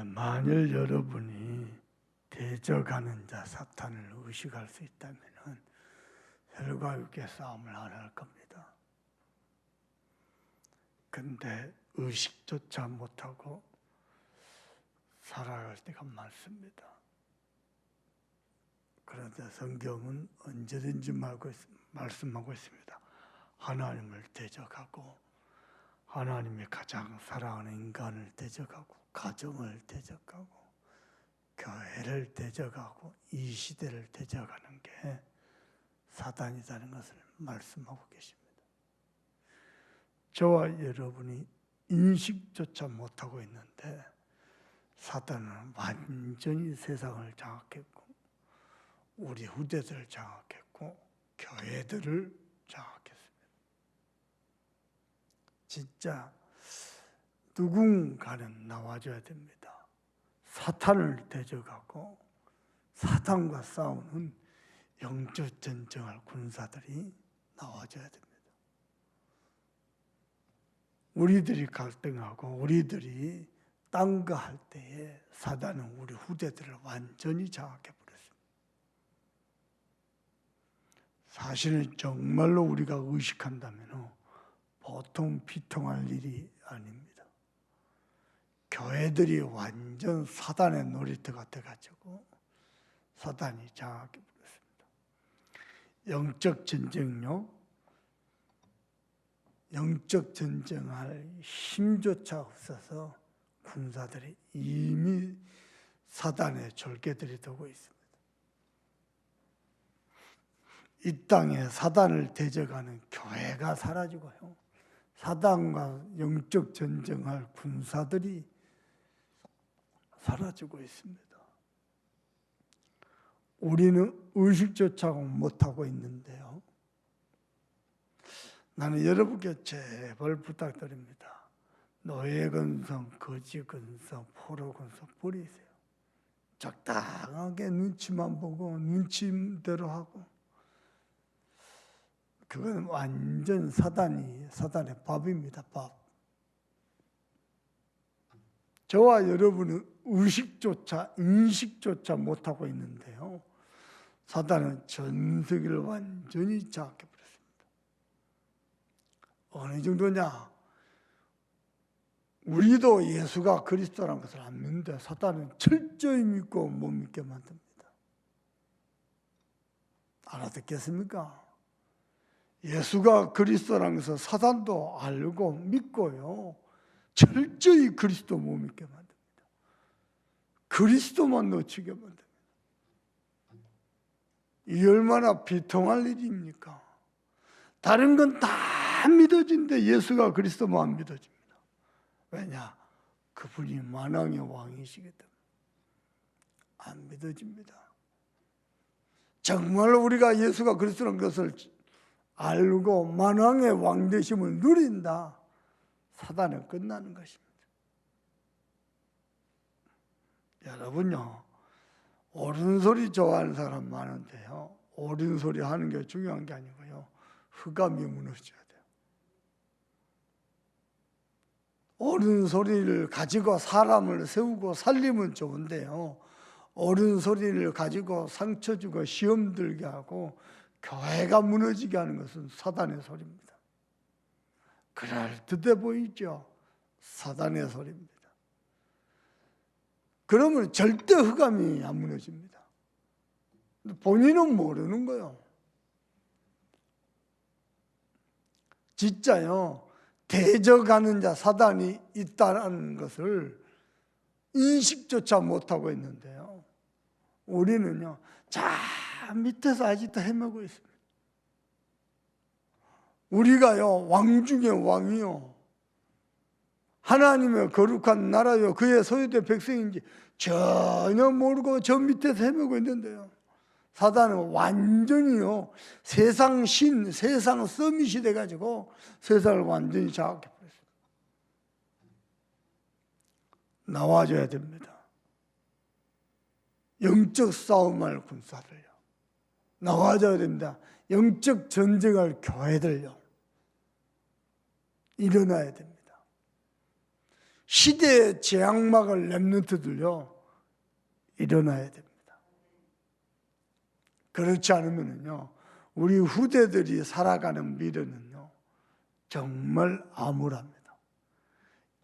만일 여러분이 대적하는 자 사탄을 의식할 수 있다면 혈과 육의 싸움을 안 할 겁니다. 근데 의식조차 못하고 살아갈 때가 많습니다. 그런데 성경은 언제든지 말씀하고 있습니다. 하나님을 대적하고 하나님이 가장 사랑하는 인간을 대적하고 가정을 대적하고 교회를 대적하고 이 시대를 대적하는 게 사단이라는 것을 말씀하고 계십니다. 저와 여러분이 인식조차 못하고 있는데 사단은 완전히 세상을 장악했고 우리 후대들을 장악했고 교회들을 장악했습니다. 진짜 누군가는 나와줘야 됩니다. 사탄을 대적하고 사탄과 싸우는 영적 전쟁할 군사들이 나와줘야 됩니다. 우리들이 갈등하고 우리들이 딴 거 할 때에 사단은 우리 후대들을 완전히 장악해버렸습니다. 사실은 정말로 우리가 의식한다면 보통 비통할 일이 아닙니다. 교회들이 완전 사단의 놀이터가 돼가지고 사단이 장악해버렸습니다. 영적 전쟁요, 영적 전쟁할 힘조차 없어서 군사들이 이미 사단의 졸개들이 되고 있습니다. 이 땅에 사단을 대적하는 교회가 사라지고요, 사단과 영적 전쟁할 군사들이 사라지고 있습니다. 우리는 의식조차 못하고 있는데요. 나는 여러분께 제발 부탁드립니다. 노예근성, 거지근성, 포로근성 버리세요. 적당하게 눈치만 보고 눈치대로 하고 그건 완전 사단의 밥입니다. 밥. 저와 여러분은 의식조차 인식조차 못하고 있는데요, 사단은 전 세계를 완전히 장악해버렸습니다. 어느 정도냐? 우리도 예수가 그리스도라는 것을 안 믿는데 사단은 철저히 믿고 못 믿게 만듭니다. 알아듣겠습니까? 예수가 그리스도라는 것을 사단도 알고 믿고요, 철저히 그리스도 못 믿게 만듭니다. 그리스도만 놓치게 만듭니다. 이 얼마나 비통할 일입니까? 다른 건 다 믿어진데 예수가 그리스도만 안 믿어집니다. 왜냐? 그분이 만왕의 왕이시기 때문에 안 믿어집니다. 정말로 우리가 예수가 그리스도라는 것을 알고 만왕의 왕 되심을 누린다, 사단은 끝나는 것입니다. 여러분요, 옳은 소리 좋아하는 사람 많은데요, 옳은 소리 하는 게 중요한 게 아니고요, 흑암이 무너져야 돼요. 옳은 소리를 가지고 사람을 세우고 살리면 좋은데요, 옳은 소리를 가지고 상처 주고 시험 들게 하고 교회가 무너지게 하는 것은 사단의 소리입니다. 그럴듯해 보이죠? 사단의 소리입니다. 그러면 절대 흑암이 안 무너집니다. 본인은 모르는 거예요. 진짜요, 대적하는 자 사단이 있다는 것을 인식조차 못하고 있는데요, 우리는요 저 밑에서 아직도 헤매고 있습니다. 우리가요 왕 중에 왕이요, 하나님의 거룩한 나라요 그의 소유된 백성인지 전혀 모르고 저 밑에서 헤매고 있는데요, 사단은 완전히요 세상 신, 세상 서밋이 돼가지고 세상을 완전히 장악해버렸습니다. 나와줘야 됩니다. 영적 싸움할 군사들요, 나와줘야 됩니다. 영적 전쟁할 교회들요, 일어나야 됩니다. 시대의 재앙막을 렘넌트들요 일어나야 됩니다. 그렇지 않으면요 우리 후대들이 살아가는 미래는요 정말 암울합니다.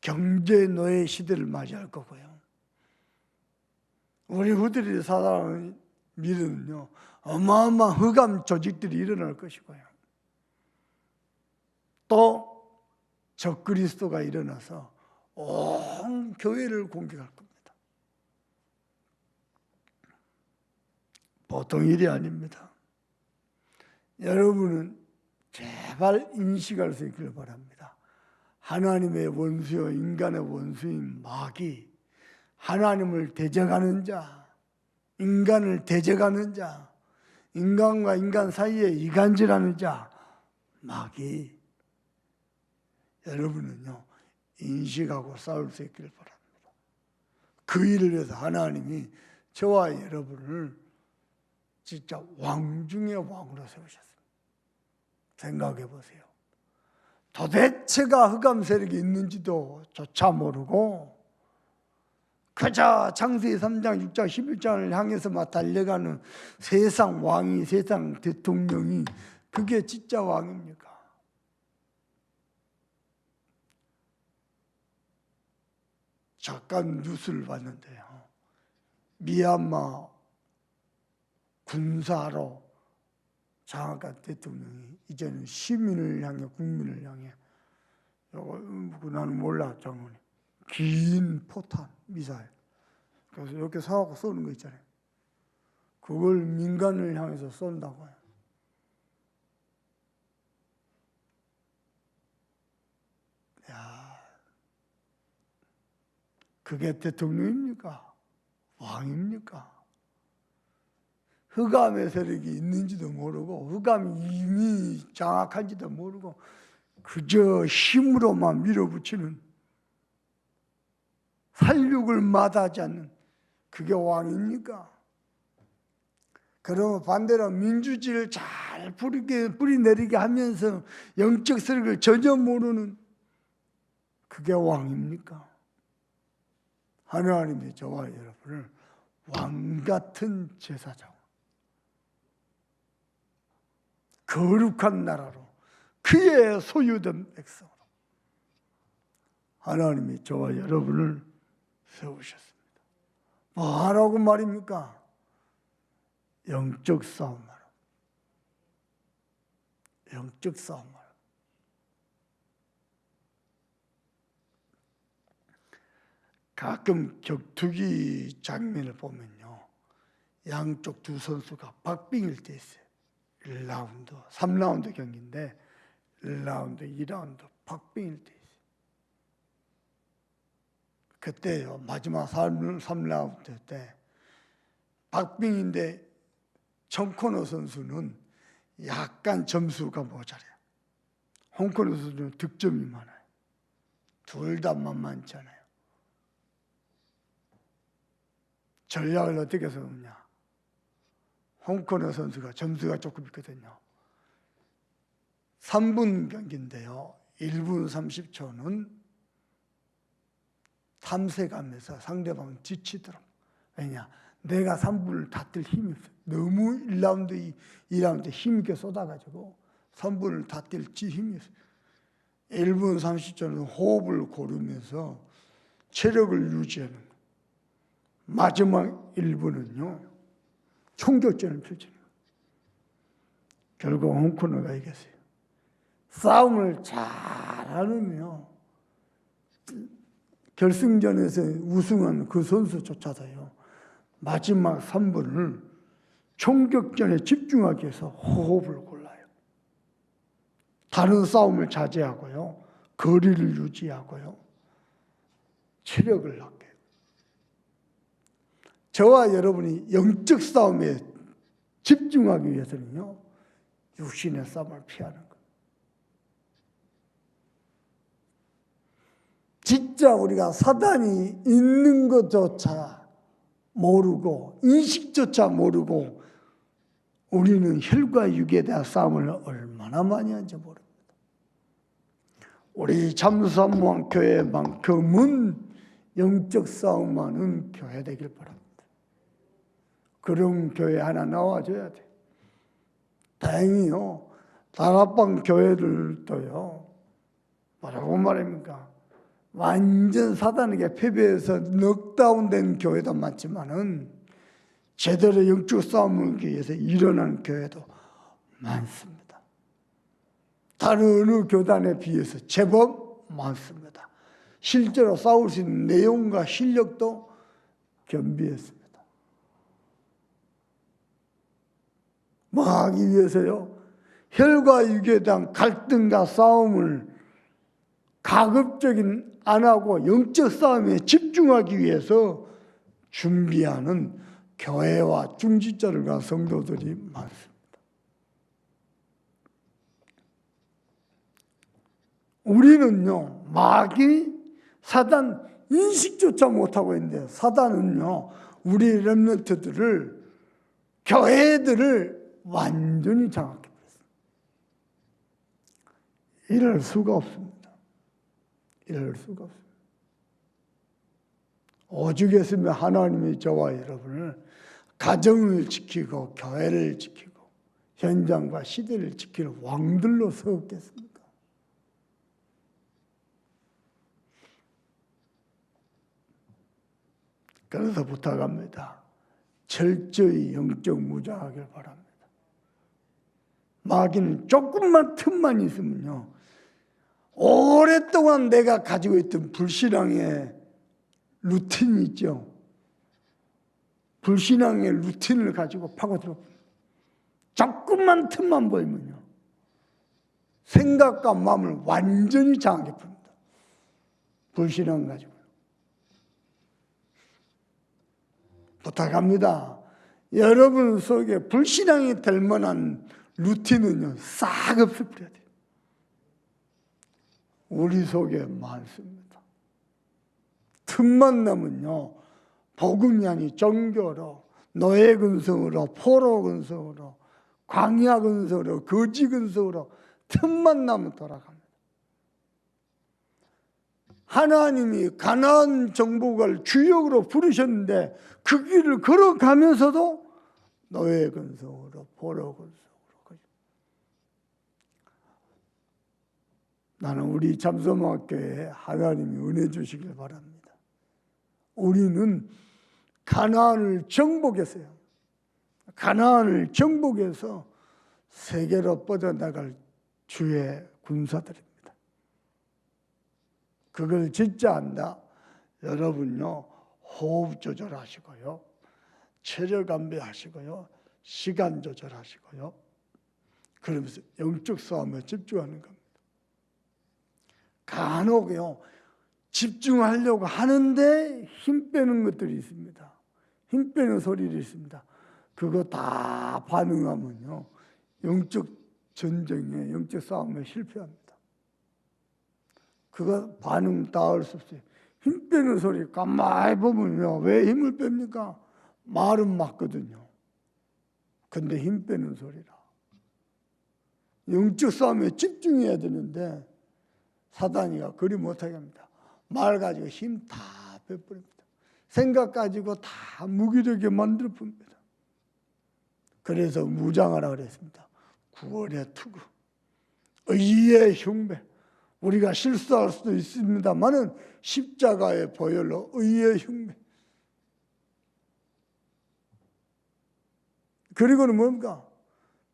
경제 노예 시대를 맞이할 거고요. 우리 후대들이 살아가는 미래는요 어마어마한 흑암 조직들이 일어날 것이고요. 또 적그리스도가 일어나서 온 교회를 공격할 겁니다. 보통 일이 아닙니다. 여러분은 제발 인식할 수 있기를 바랍니다. 하나님의 원수요 인간의 원수인 마귀, 하나님을 대적하는 자, 인간을 대적하는 자, 인간과 인간 사이에 이간질하는 자, 마귀. 여러분은요 인식하고 싸울 수 있기를 바랍니다. 그 일을 위해서 하나님이 저와 여러분을 진짜 왕 중의 왕으로 세우셨습니다. 생각해 보세요. 도대체가 흑암 세력이 있는지도 조차 모르고 그저 창세기 3장, 6장, 11장을 향해서 막 달려가는 세상 왕이, 세상 대통령이 그게 진짜 왕입니까? 잠깐 뉴스를 봤는데요. 미얀마 군사로 장악한 대통령이 이제는 시민을 향해, 국민을 향해, 나는 몰라, 장군이. 긴 포탄, 미사일. 그래서 이렇게 사갖고 쏘는 거 있잖아요. 그걸 민간을 향해서 쏜다고요. 야, 그게 대통령입니까? 왕입니까? 흑암의 세력이 있는지도 모르고 흑암이 이미 장악한지도 모르고 그저 힘으로만 밀어붙이는, 살육을 마다하지 않는 그게 왕입니까? 그러면 반대로 민주주의를 잘 뿌리내리게 하면서 영적 세력을 전혀 모르는 그게 왕입니까? 하나님이 저와 여러분을 왕같은 제사장, 거룩한 나라로, 그의 소유된 백성으로 하나님이 저와 여러분을 세우셨습니다. 뭐 하라고 말입니까? 영적 싸움하라. 영적 싸움하라. 가끔 격투기 장면을 보면요, 양쪽 두 선수가 박빙일 때 있어요. 1라운드, 3라운드 경기인데 1라운드, 2라운드 박빙일 때 있어요. 그때요, 마지막 3라운드 때 박빙인데 정코너 선수는 약간 점수가 모자라요. 홍코너 선수는 득점이 많아요. 둘 다 만만치 않아요. 전략을 어떻게 세우냐? 홍코너 선수가 점수가 조금 있거든요. 3분 경기인데요. 1분 30초는 탐색하면서 상대방은 지치더라고. 왜냐? 내가 3분을 다 뛸 힘이 없어요. 너무 1라운드, 2라운드 힘있게 쏟아가지고 3분을 다 뛸 힘이 없어요. 1분 30초는 호흡을 고르면서 체력을 유지하는 거예요. 마지막 1분은요. 총격전을 펼치는 거예요. 결국 홍코너가 이겼어요. 싸움을 잘하면요, 결승전에서 우승한 그 선수조차도요, 마지막 3분을 총격전에 집중하기 위해서 호흡을 골라요. 다른 싸움을 자제하고요, 거리를 유지하고요, 체력을 아껴요. 저와 여러분이 영적 싸움에 집중하기 위해서는요, 육신의 싸움을 피하는 거예요. 진짜 우리가 사단이 있는 것조차 모르고, 인식조차 모르고, 우리는 혈과 육에 대한 싸움을 얼마나 많이 하는지 모릅니다. 우리 잠수함무한 교회만큼은 영적 싸움하는 교회 되길 바랍니다. 그런 교회 하나 나와줘야 돼. 다행히요, 다락방 교회들도요, 뭐라고 말합니까? 완전 사단에게 패배해서 넉다운된 교회도 많지만은 제대로 영적 싸움을 하기 위해서 일어나는 교회도 많습니다. 다른 어느 교단에 비해서 제법 많습니다. 실제로 싸울 수 있는 내용과 실력도 겸비했습니다. 뭐 하기 위해서요? 혈과 육에 대한 갈등과 싸움을 가급적인 안 하고 영적 싸움에 집중하기 위해서 준비하는 교회와 중직자들과 성도들이 많습니다. 우리는요, 마귀, 사단 인식조차 못하고 있는데, 사단은요, 우리 렘넌트들을, 교회들을 완전히 장악해 버렸습니다. 이럴 수가 없습니다. 이럴 수가 없습니다. 오죽했으면 하나님이 저와 여러분을 가정을 지키고 교회를 지키고 현장과 시대를 지킬 왕들로 세웠겠습니까? 그래서 부탁합니다. 철저히 영적 무장하길 바랍니다. 마귀는 조금만 틈만 있으면요, 오랫동안 내가 가지고 있던 불신앙의 루틴이 있죠. 불신앙의 루틴을 가지고 파고들어. 조금만 틈만 보이면요, 생각과 마음을 완전히 장악해 풉니다. 불신앙 가지고. 부탁합니다. 여러분 속에 불신앙이 될 만한 루틴은요, 싹 없애버려야 돼요. 우리 속에 많습니다. 틈만 나면요, 복음이 아니 종교로, 노예 근성으로, 포로 근성으로, 광야 근성으로, 거지 근성으로 틈만 나면 돌아갑니다. 하나님이 가나안 정복을 주역으로 부르셨는데 그 길을 걸어가면서도 노예 근성으로, 포로 근성으로. 나는 우리 잠수함교회에 하나님이 은혜 주시길 바랍니다. 우리는 가나안을 정복했어요. 가나안을 정복해서 세계로 뻗어나갈 주의 군사들입니다. 그걸 진짜 안다. 여러분요, 호흡 조절하시고요, 체력 안배하시고요, 시간 조절하시고요, 그러면서 영적 싸움에 집중하는 겁니다. 간혹요, 집중하려고 하는데 힘 빼는 것들이 있습니다. 힘 빼는 소리들이 있습니다. 그거 다 반응하면요, 영적 전쟁에, 영적 싸움에 실패합니다. 그거 반응 다 할 수 없어요. 힘 빼는 소리 가만히 보면요, 왜 힘을 뺍니까? 말은 맞거든요. 근데 힘 빼는 소리라. 영적 싸움에 집중해야 되는데 사단이가 그리 못하게 합니다. 말 가지고 힘 다 빼버립니다. 생각 가지고 다 무기력에 만들어 봅니다. 그래서 무장하라 그랬습니다. 구원의 투구, 의의 흉배. 우리가 실수할 수도 있습니다만은 십자가의 보혈로 의의 흉배. 그리고는 뭡니까?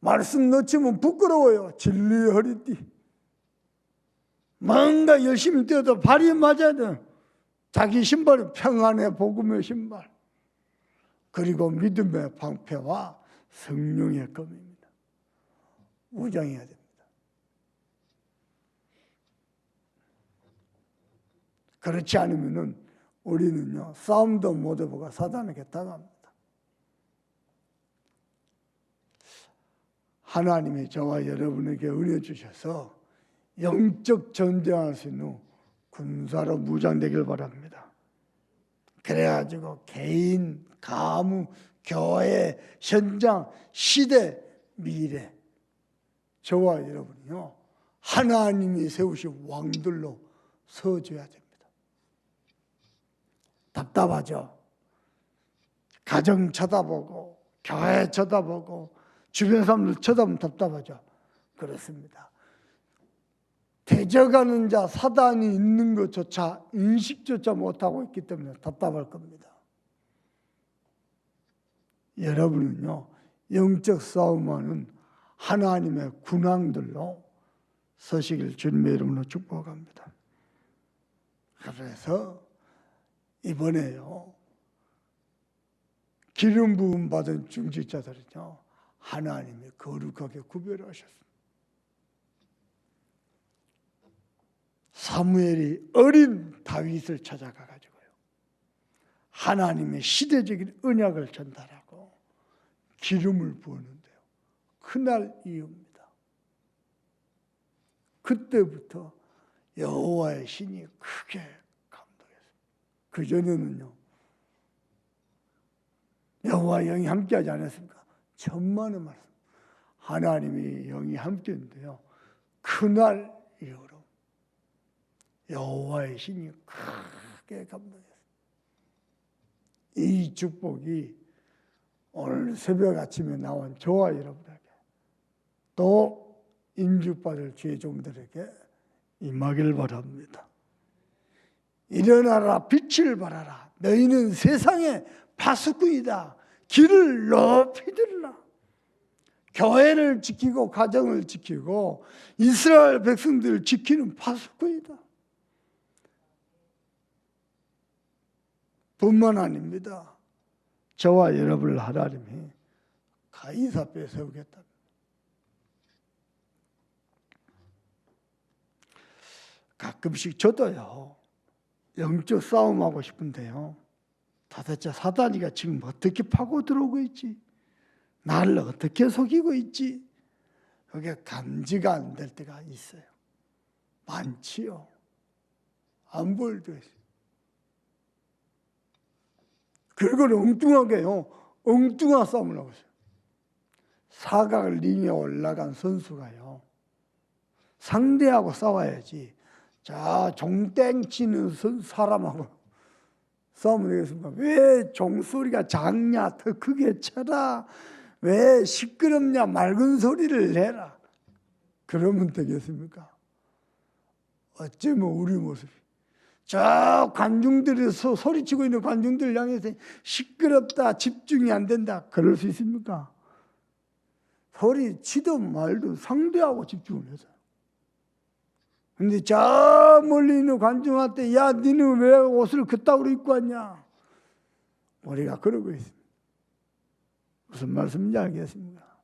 말씀 놓치면 부끄러워요. 진리의 허리띠. 뭔가 열심히 뛰어도 발이 맞아야 돼. 자기 신발은 평안의 복음의 신발. 그리고 믿음의 방패와 성령의 검입니다. 무장해야 됩니다. 그렇지 않으면은 우리는요, 싸움도 못 해보고 사단에게 당합니다. 하나님이 저와 여러분에게 은혜 주셔서 영적 전쟁할 수 있는 군사로 무장되길 바랍니다. 그래가지고 개인, 가문, 교회, 현장, 시대, 미래, 저와 여러분이요, 하나님이 세우신 왕들로 서줘야 됩니다. 답답하죠? 가정 쳐다보고 교회 쳐다보고 주변 사람들 쳐다보면 답답하죠? 그렇습니다. 대적하는 자 사단이 있는 것조차 인식조차 못하고 있기 때문에 답답할 겁니다. 여러분은요, 영적 싸움하는 하나님의 군왕들로 서시길 주님의 이름으로 축복합니다. 그래서 이번에요, 기름 부음 받은 중직자들은요, 하나님이 거룩하게 구별하셨습니다. 사무엘이 어린 다윗을 찾아가 가지고요, 하나님의 시대적인 언약을 전달하고 기름을 부었는데요, 그날 이후입니다. 그때부터 여호와의 신이 크게 감동했습니다. 그전에는요, 여호와의 영이 함께하지 않았습니까? 천만의 말씀, 하나님의 영이 함께했는데요, 그날 이후로 여호와의 신이 크게 감동했습니다. 이 축복이 오늘 새벽 아침에 나온 저와 여러분에게, 또 인죽받을 주의 종들에게 임하길 바랍니다. 일어나라, 빛을 발하라. 너희는 세상의 파수꾼이다. 길을 높이 들으라. 교회를 지키고 가정을 지키고 이스라엘 백성들을 지키는 파수꾼이다. 뿐만 아닙니다. 저와 여러분을 하나님이 가이사 앞에 세우겠다. 가끔씩 저도요, 영적 싸움하고 싶은데요, 도대체 사단이가 지금 어떻게 파고 들어오고 있지? 나를 어떻게 속이고 있지? 그게 감지가 안 될 때가 있어요. 많지요. 안 보일 때가 있어요. 그리고 엉뚱하게요, 엉뚱한 싸움을 하고 있어요. 사각 링에 올라간 선수가요, 상대하고 싸워야지, 자, 종땡 치는 사람하고 싸우면 되겠습니까? 왜 종소리가 작냐, 더 크게 쳐라, 왜 시끄럽냐, 맑은 소리를 내라, 그러면 되겠습니까? 어쩌면 우리 모습이 저 관중들이 소리치고 있는 관중들을 향해서 시끄럽다, 집중이 안 된다, 그럴 수 있습니까? 소리치든 말든 상대하고 집중을 해서. 근데 저 멀리 있는 관중한테, 야, 니는 왜 옷을 그따구로 입고 왔냐? 우리가 그러고 있습니다. 무슨 말씀인지 알겠습니까?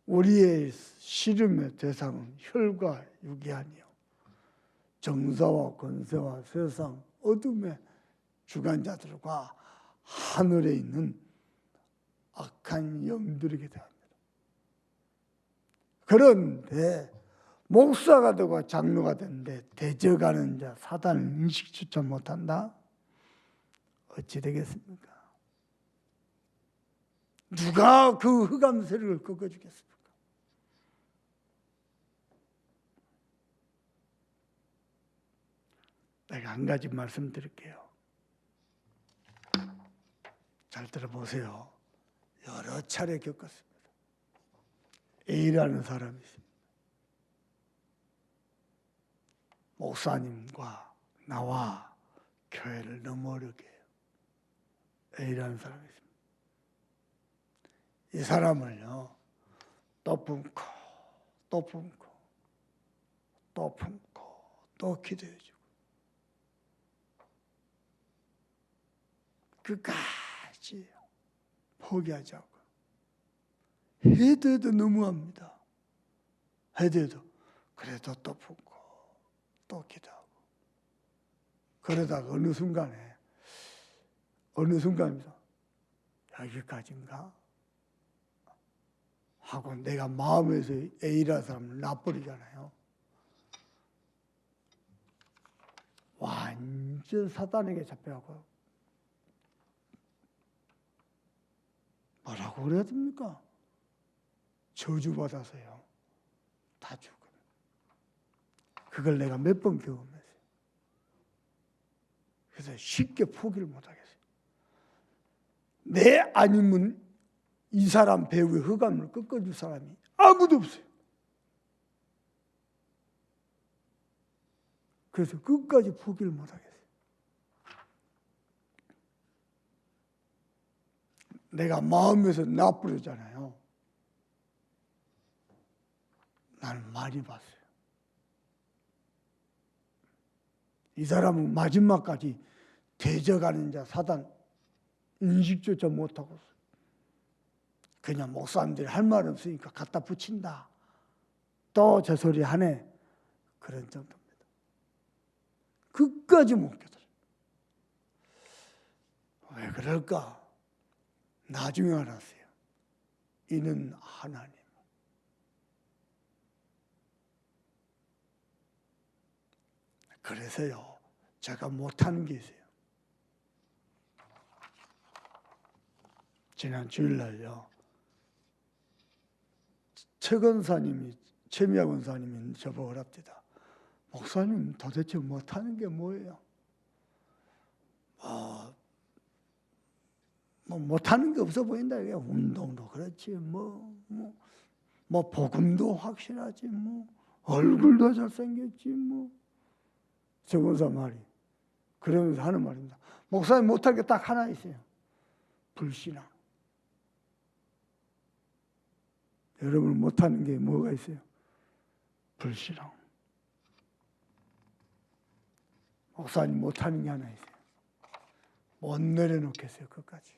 우리의 씨름의 대상은 혈과 육이 아니요, 정사와 권세와 세상 어둠의 주관자들과 하늘에 있는 악한 영들에게 대합니다. 그런데 목사가 되고 장로가 되는데 대적하는 자 사단을 인식조차 못한다? 어찌 되겠습니까? 누가 그 흑암 세력을 꺾어주겠습니까? 내가 한 가지 말씀드릴게요. 잘 들어보세요. 여러 차례 겪었습니다. A라는 사람이 있습니다. 목사님과 나와 교회를 너무 어렵게 해요. A라는 사람이 있습니다. 이 사람을요, 또 품고 또 품고 또 품고 또 기도해주고 끝까지 포기하지 않고, 해도 해도 너무합니다. 해도 해도 그래도 또 품고 또 기도하고, 그러다가 어느 순간입니다. 여기까지인가 하고 내가 마음에서 A라는 사람을 놔버리잖아요. 완전 사단에게 잡혀가고, 뭐라고 그래야 됩니까? 저주받아서요, 다 죽어. 그걸 내가 몇 번 경험했어요. 그래서 쉽게 포기를 못하겠어요. 내 아니면 이 사람 배우의 흑암을 꺾어줄 사람이 아무도 없어요. 그래서 끝까지 포기를 못하겠어요. 내가 마음에서 나쁘잖아요. 나는 많이 봤어요. 이 사람은 마지막까지 대적하는 자 사단 인식조차 못하고 그냥 목사님들이 할 말 없으니까 갖다 붙인다. 또 저 소리 하네. 그런 정도입니다. 끝까지 못 깨달아요. 왜 그럴까? 나중에 알았어요. 이는 하나님. 그래서요, 제가 못하는 게 있어요. 지난 주일날요, 최 권사님이 저보고 그럽니다. 목사님 도대체 못하는 게 뭐예요? 뭐 못하는 게 없어 보인다. 이게 운동도 그렇지, 뭐 복음도 확실하지, 뭐 얼굴도 잘생겼지, 뭐. 최 권사 말이 그러면서 하는 말입니다. 목사님 못할 게 딱 하나 있어요. 불신앙. 여러분 못하는 게 뭐가 있어요? 불신앙. 목사님 못하는 게 하나 있어요. 못 내려놓겠어요. 끝까지.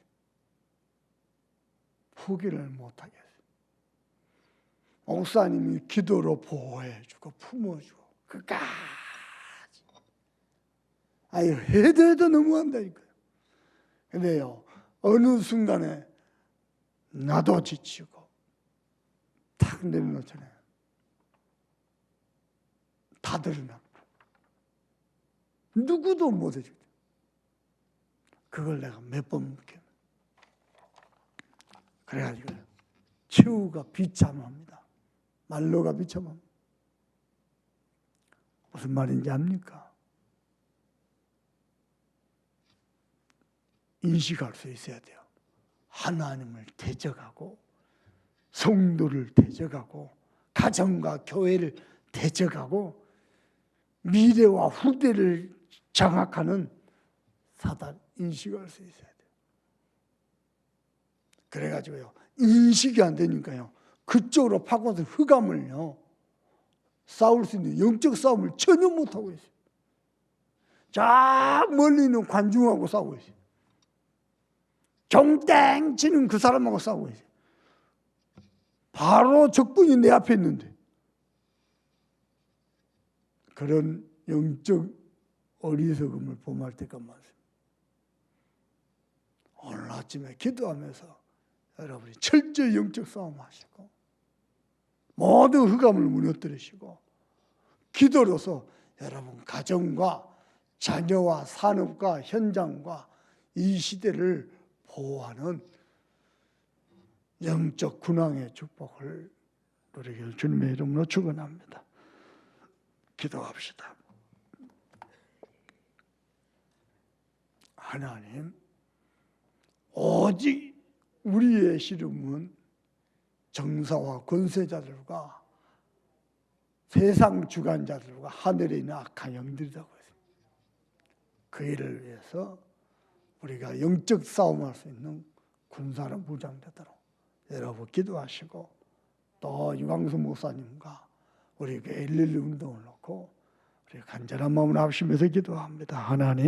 포기를 못하겠어요. 목사님이 기도로 보호해주고 품어주고 끝까지. 아유, 해도 너무한다니까요. 근데요, 어느 순간에 나도 지치고 탁 내려놓잖아요. 다들 나 누구도 못 해주죠. 그걸 내가 몇 번 묵혀. 그래가지고 최후가 비참합니다. 말로가 비참합니다. 무슨 말인지 압니까? 인식할 수 있어야 돼요. 하나님을 대적하고 성도를 대적하고 가정과 교회를 대적하고 미래와 후대를 장악하는 사단 인식할 수 있어야 돼요. 그래가지고요, 인식이 안 되니까요, 그쪽으로 파고서 흑암을요 싸울 수 있는 영적 싸움을 전혀 못하고 있어요. 저 멀리 있는 관중하고 싸우고 있어요. 종땡 치는 그 사람하고 싸우고 있어요. 바로 적군이 내 앞에 있는데. 그런 영적 어리석음을 범할 때가 많습니다. 오늘 아침에 기도하면서 여러분이 철저히 영적 싸움 하시고 모든 흑암을 무너뜨리시고 기도로서 여러분 가정과 자녀와 산업과 현장과 이 시대를 보호하는 영적 군왕의 축복을 누리길 주님의 이름으로 축원합니다. 기도합시다. 하나님, 오직 우리의 씨름은 정사와 권세자들과 세상 주관자들과 하늘에 있는 악한 영들이라고 했습니다. 그 일을 위해서 우리가 영적 싸움할 수 있는 군사로 무장되도록 여러분 기도하시고, 또 유광수 목사님과 우리 교회 112 운동을 놓고 우리 간절한 마음을 합심해서 기도합니다. 하나님,